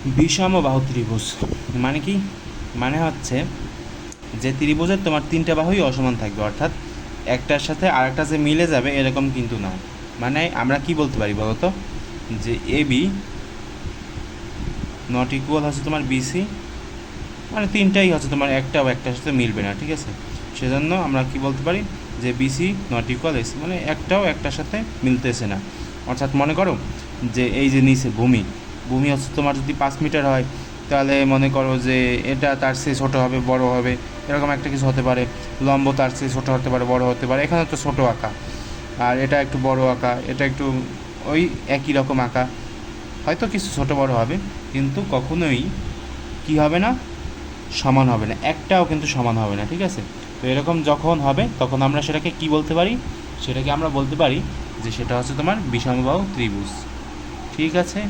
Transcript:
বিষমবাহু ত্রিভুজ মানে কি? মানে হচ্ছে যে ত্রিভুজের তোমার তিনটা বাহুই অসমান থাকবে, অর্থাৎ একটার সাথে আরেকটা যে মিলে যাবে এরকম কিন্তু না। মানে আমরা কি বলতে পারি বলো তো, যে এ বি নট ইকুয়াল হচ্ছে তোমার বিসি, মানে তিনটাই হচ্ছে তোমার একটাও একটার সাথে মিলবে না, ঠিক আছে? সেজন্য আমরা কি বলতে পারি যে বিসি নট ইকুয়াল এসি, মানে একটাও একটার সাথে মিলতেছে না। অর্থাৎ মনে করো যে এই যে নিচে ভূমি, ভূমি হচ্ছে তোমার যদি 5 মিটার হয়, তাহলে মনে করো যে এটা তার চেয়ে ছোটো হবে, বড় হবে, এরকম একটা কিছু হতে পারে। লম্ব তার চেয়ে ছোটো হতে পারে, বড় হতে পারে, এখানে তো ছোটো আঁকা, আর এটা একটু বড় আঁকা, এটা একটু ওই একই রকম আঁকা, হয়তো কিছু ছোটো বড় হবে, কিন্তু কখনোই কি হবে না, সমান হবে না, একটাও কিন্তু সমান হবে না, ঠিক আছে? তো এরকম যখন হবে তখন আমরা সেটাকে কি বলতে পারি? সেটাকে আমরা বলতে পারি যে সেটা হচ্ছে তোমার বিষমবাহু ত্রিভুজ, ঠিক আছে?